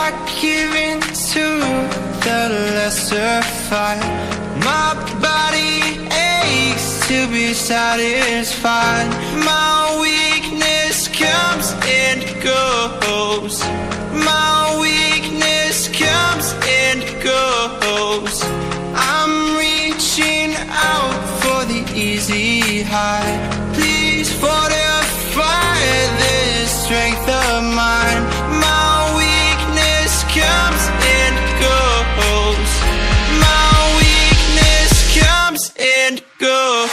I give in to the lesser fight. My body aches to be satisfied. My weakness comes and goes. My weakness comes and goes. I'm reaching out for the easy high. Please fortify this strength of mine. My weakness comes and goes. My weakness comes and goes.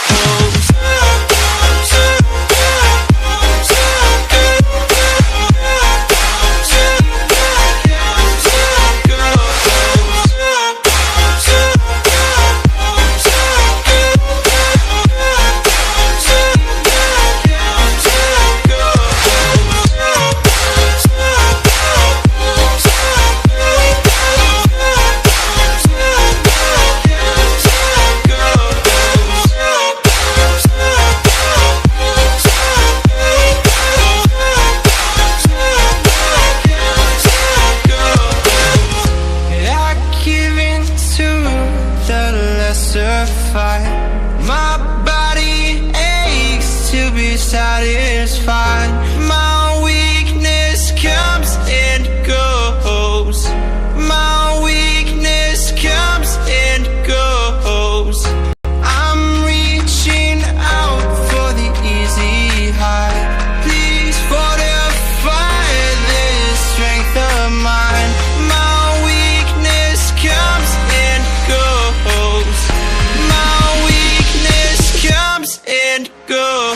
My body aches to be satisfied. My weakness comes and goes. My weakness comes and goes. I'm reaching out for the easy high. Please fortify this strength of mine. My weakness comes and goes. And go.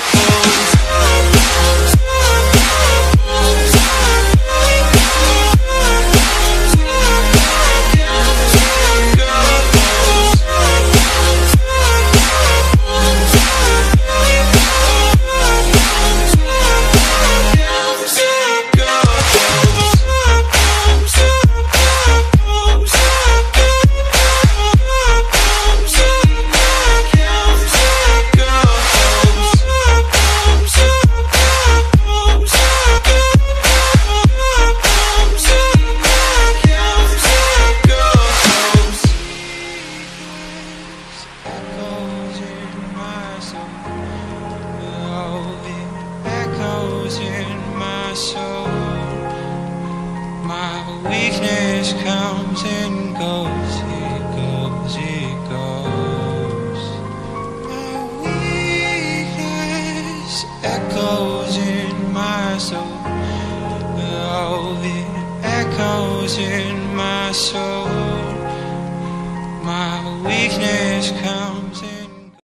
My weakness comes and goes, it goes, it goes. My weakness echoes in my soul. Oh, it echoes in my soul. My weakness comes